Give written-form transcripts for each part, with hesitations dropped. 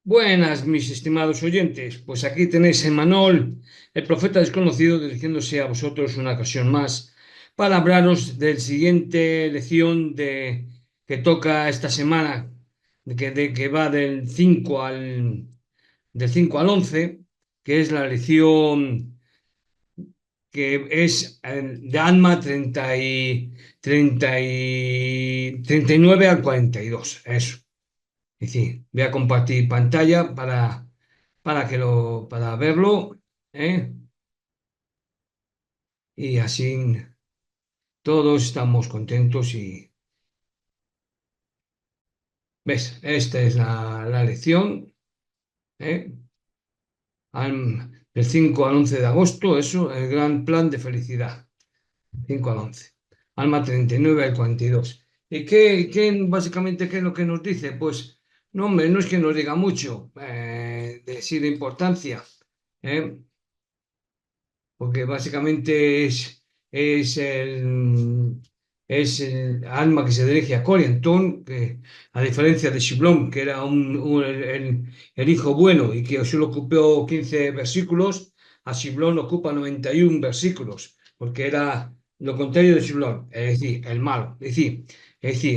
Buenas, mis estimados oyentes. Pues aquí tenéis a Manuel, el profeta desconocido, dirigiéndose a vosotros una ocasión más para hablaros del siguiente lección que toca esta semana, que va del 5 al 11, que es la lección que es de Alma 39 al 42. Eso. Es decir, voy a compartir pantalla para verlo, ¿eh? Y así todos estamos contentos y ves, esta es la lección, ¿eh? Del 5 al 11 de agosto, eso, el gran plan de felicidad, 5 al 11. Alma 39 al 42. ¿Y básicamente qué es lo que nos dice? Pues, no, hombre, no es que nos diga mucho, sí de importancia, ¿eh? Porque básicamente es el alma que se dirige a Coriantón, que a diferencia de Shiblón, que era el hijo bueno y que solo ocupó 15 versículos, a Shiblón ocupa 91 versículos, porque era lo contrario de Shiblón, es decir, el malo. Es decir,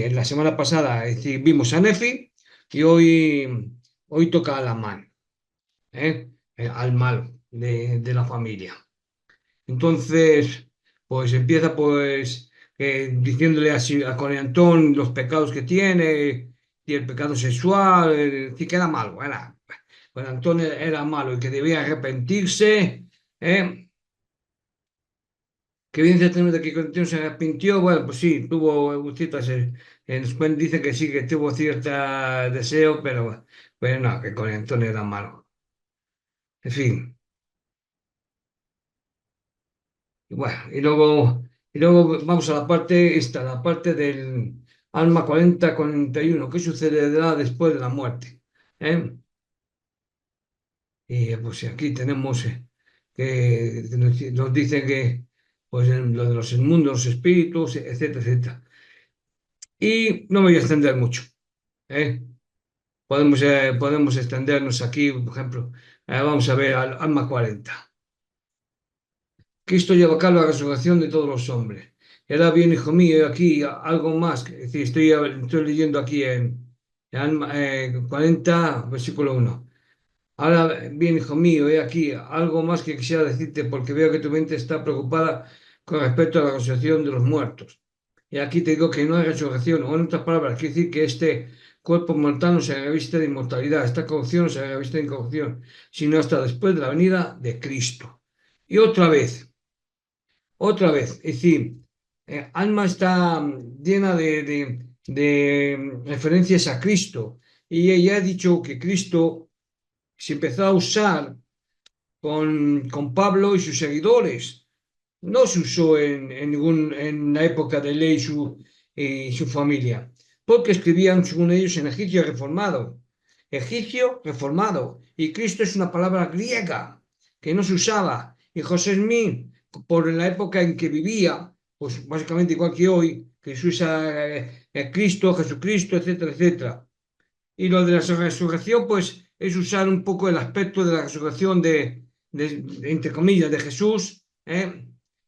en la semana pasada, es decir, vimos a Nefi y hoy toca a Lamán, al malo de la familia. Entonces, pues empieza pues diciéndole a Coleantón los pecados que tiene y el pecado sexual, sí que era malo, Coleantón era malo y que debía arrepentirse, ¿eh? Que bien se tenemos de que Coleantón se arrepintió, bueno, pues sí, tuvo ciertas, después dice que sí, que tuvo cierta deseo, pero no, que Coleantón era malo. En fin. Y bueno, y luego vamos a la parte del alma 40-41. ¿Qué sucederá después de la muerte? ¿Eh? Y pues aquí tenemos que nos dice que pues, en lo de los mundos, los espíritus, etcétera, etcétera. Y no me voy a extender mucho. ¿Eh? Podemos extendernos aquí, por ejemplo, vamos a ver al alma 40. Cristo lleva a cabo la resurrección de todos los hombres. Y ahora bien, hijo mío, aquí algo más. Es decir, estoy leyendo aquí en 40, versículo 1. Ahora bien, hijo mío, he aquí algo más que quisiera decirte porque veo que tu mente está preocupada con respecto a la resurrección de los muertos. Y aquí te digo que no hay resurrección, o en otras palabras, quiere decir que este cuerpo mortal no se reviste de inmortalidad, esta corrupción no se reviste de incorrupción, sino hasta después de la venida de Cristo. Y otra vez, es decir, Alma está llena de referencias a Cristo y ella ha dicho que Cristo se empezó a usar con Pablo y sus seguidores. No se usó en la época de Ley y su familia, porque escribían, según ellos, en egipcio reformado. Egipcio reformado. Y Cristo es una palabra griega que no se usaba. Y José Smith, por la época en que vivía, pues básicamente igual que hoy, que se usa Cristo, Jesucristo, etcétera, etcétera. Y lo de la resurrección, pues es usar un poco el aspecto de la resurrección entre comillas, de Jesús,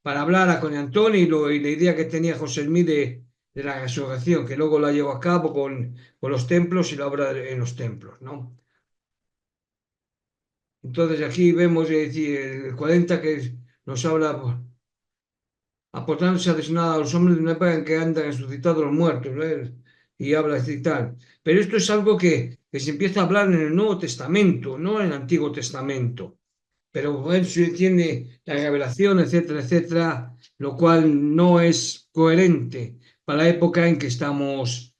para hablar a con Antonio y la idea que tenía José Smith de la resurrección, que luego la llevó a cabo con los templos y la obra en los templos, ¿no? Entonces aquí vemos, es decir, el 40 que nos habla, pues, aportándose a designar a los hombres de una época en que andan resucitados los muertos, ¿ves? Y habla así tal. Pero esto es algo que se empieza a hablar en el Nuevo Testamento, no en el Antiguo Testamento. Pero él tiene la revelación, etcétera, etcétera, lo cual no es coherente para la época en que estamos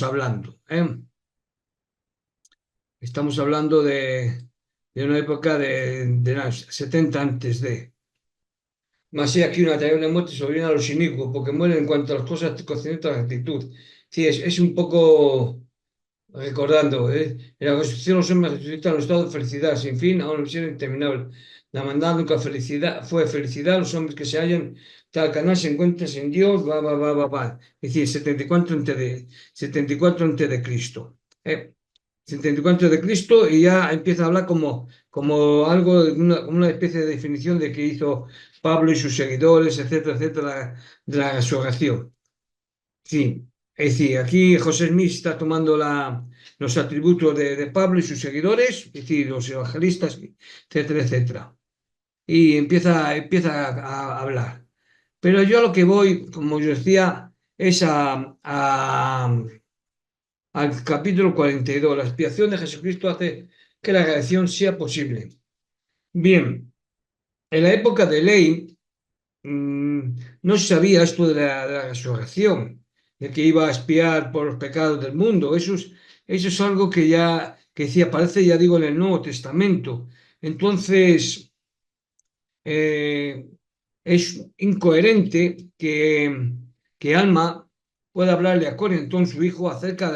hablando, ¿eh? Estamos hablando de una época de los 70 antes de. Mas he aquí una tarea de muerte sobrina a los inicuos, porque mueren en cuanto a las cosas concernientes a la actitud. Sí, es un poco recordando, en la resurrección los hombres resucitan en un estado de felicidad sin fin a una visión interminable. La maldad nunca felicidad, fue felicidad, los hombres que se hallan tal canal se encuentran sin Dios, va, va, va, va, va. Es decir, 74 antes de Cristo. 74 de Cristo y ya empieza a hablar como algo, una especie de definición de que hizo Pablo y sus seguidores, etcétera, etcétera, de la resurrección. Sí, es decir, aquí José Smith está tomando los atributos de Pablo y sus seguidores, es decir, los evangelistas, etcétera, etcétera. Y empieza a hablar. Pero yo a lo que voy, como yo decía, es al capítulo 42. La expiación de Jesucristo hace que la redención sea posible. Bien, en la época de ley no se sabía esto de la resurrección, de que iba a expiar por los pecados del mundo. Eso es algo que ya, que sí aparece, ya digo, en el Nuevo Testamento. Entonces, eh, es incoherente que Alma pueda hablarle a Corinto, su hijo, acerca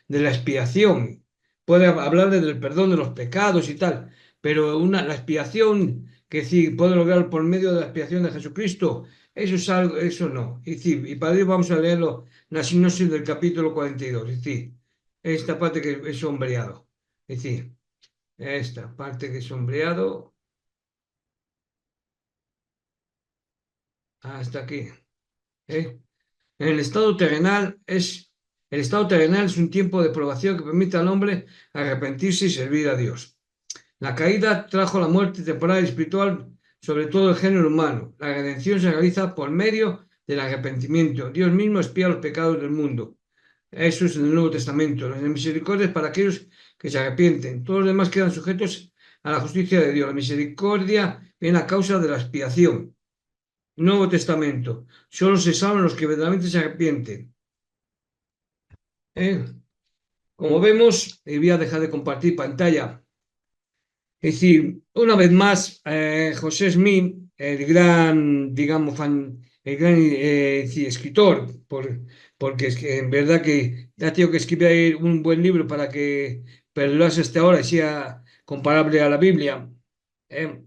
de la expiación. Puede hablarle del perdón de los pecados y tal, pero la expiación que sí puede lograr por medio de la expiación de Jesucristo, eso es algo, eso no. Y para ello vamos a leerlo, la sinopsis del capítulo 42, es decir, esta parte que es sombreado, es decir, esta parte que es sombreado hasta aquí. ¿Eh? El estado terrenal es un tiempo de probación que permite al hombre arrepentirse y servir a Dios. La caída trajo la muerte temporal y espiritual sobre todo el género humano. La redención se realiza por medio del arrepentimiento. Dios mismo expía los pecados del mundo. Eso es en el Nuevo Testamento. La misericordia es para aquellos que se arrepienten. Todos los demás quedan sujetos a la justicia de Dios. La misericordia viene a causa de la expiación. Nuevo Testamento. Solo se salvan los que verdaderamente se arrepienten. ¿Eh? Como vemos, voy a dejar de compartir pantalla. Es decir, una vez más, José Smith, el gran, digamos, el gran sí, escritor, porque es que en verdad que ha tenido que escribir un buen libro para que perdurase hasta ahora y sea comparable a la Biblia. ¿Eh?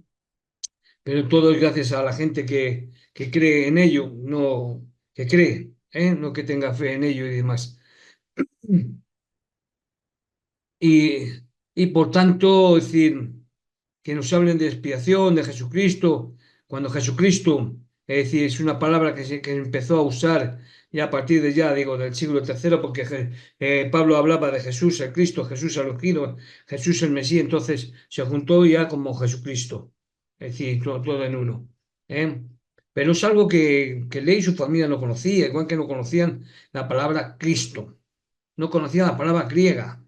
Pero todo es gracias a la gente que cree en ello, no que cree, no que tenga fe en ello y demás. Y, y por tanto, es decir, que nos hablen de expiación, de Jesucristo, cuando Jesucristo, es decir, es una palabra que empezó a usar ya a partir de ya, digo, del siglo tercero, porque Pablo hablaba de Jesús, el Cristo, Jesús el ungido, Jesús el Mesías, entonces se juntó ya como Jesucristo, es decir, todo en uno. ¿Eh? Pero es algo que Ley y su familia no conocía, igual que no conocían la palabra Cristo, no conocían la palabra griega.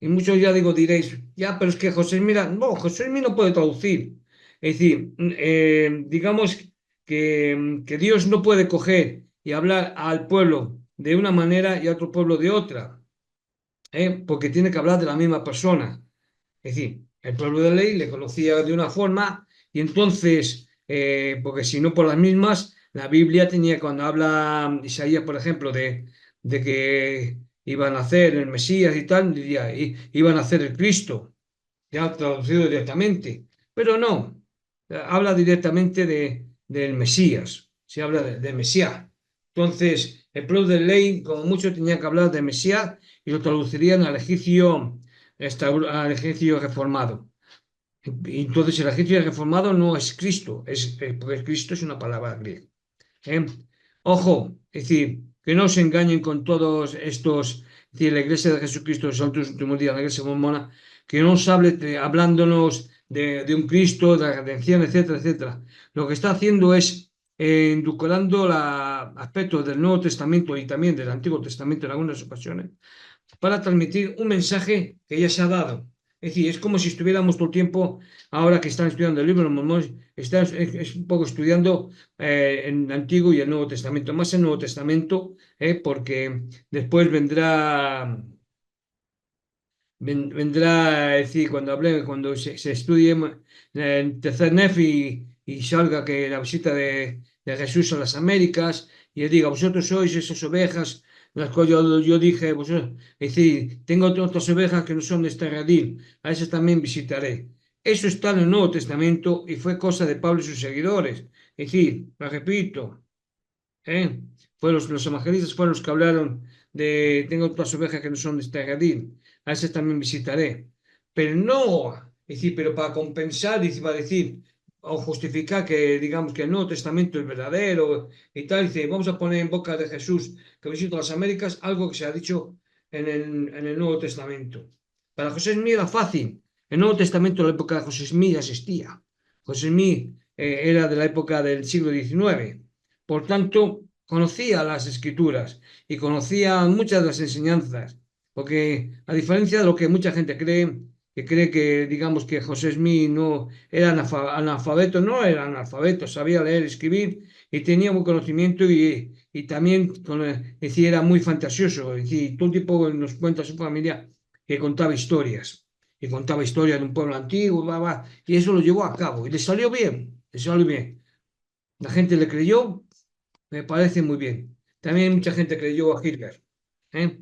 Y muchos ya digo, diréis, ya, pero es que José Mira, no, José Mira no puede traducir. Es decir, digamos que Dios no puede coger y hablar al pueblo de una manera y a otro pueblo de otra, porque tiene que hablar de la misma persona. Es decir, el pueblo de ley le conocía de una forma y entonces, porque si no por las mismas, la Biblia tenía, cuando habla Isaías, por ejemplo, de que iba a nacer el Mesías y tal, diría, iba a nacer el Cristo, ya traducido directamente. Pero no, habla directamente del Mesías, se habla de Mesías. Entonces, el pueblo de ley, como mucho, tenía que hablar de Mesías y lo traducirían al egipcio reformado. Entonces el egipcio reformado no es Cristo, porque Cristo es una palabra griega. ¿Eh? Ojo, es decir, que no se engañen con todos estos, es decir, la iglesia de Jesucristo de los santos últimos días, la iglesia mormona, que no nos hable hablándonos de un Cristo, de la redención, etcétera, etcétera. Lo que está haciendo es endulcorando aspectos del Nuevo Testamento y también del Antiguo Testamento en algunas ocasiones para transmitir un mensaje que ya se ha dado. Es decir, es como si estuviéramos todo el tiempo, ahora que están estudiando el libro de los Mormones, es un poco estudiando el Antiguo y el Nuevo Testamento, más el Nuevo Testamento, porque después vendrá, es decir, cuando se estudie el tercer Nefi y salga que la visita de Jesús a las Américas y él diga, vosotros sois esas ovejas, las cuales yo dije, vosotros, es decir, tengo otras ovejas que no son de este redil, a esas también visitaré. Eso está en el Nuevo Testamento y fue cosa de Pablo y sus seguidores. Es decir, lo repito, ¿eh? Los evangelistas fueron los que hablaron tengo otras ovejas que no son de este redil. a ese también visitaré. Pero no, es decir, pero para compensar, y para decir o justificar que digamos que el Nuevo Testamento es verdadero y tal, dice, vamos a poner en boca de Jesús que visitó las Américas algo que se ha dicho en el Nuevo Testamento. Para José Smith era fácil. El Nuevo Testamento en la época de José Smith ya existía. José Smith era de la época del siglo XIX. Por tanto, conocía las escrituras y conocía muchas de las enseñanzas, porque a diferencia de lo que mucha gente cree, que cree que, digamos, que José Smith no era analfabeto, no era analfabeto, sabía leer, escribir y tenía buen conocimiento y también decía, era muy fantasioso, es decir, todo tipo nos cuenta su familia que contaba historias y contaba historias de un pueblo antiguo, bla, bla, y eso lo llevó a cabo y le salió bien, le salió bien. La gente le creyó, me parece muy bien. También mucha gente creyó a Hitler, ¿eh?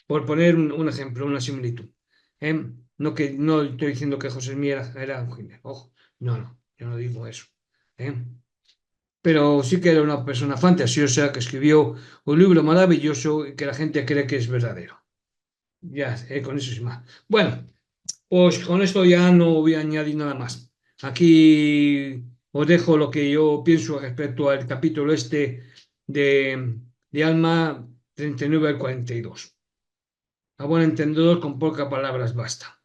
Por poner un ejemplo, una similitud. ¿Eh? No, que, no estoy diciendo que José Smith era un Hitler, ojo, no, no, yo no digo eso. ¿Eh? Pero sí que era una persona fantasiosa que escribió un libro maravilloso y que la gente cree que es verdadero. Ya, con eso es más. Bueno, pues con esto ya no voy a añadir nada más. Aquí os dejo lo que yo pienso respecto al capítulo este de Alma 39 al 42. A buen entendedor, con pocas palabras basta.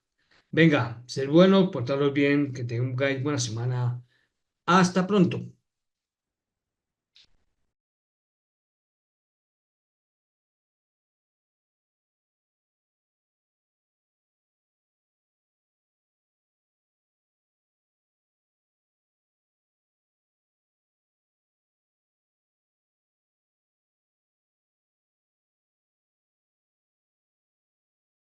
Venga, ser bueno, portaros bien, que tengáis buena semana. Hasta pronto.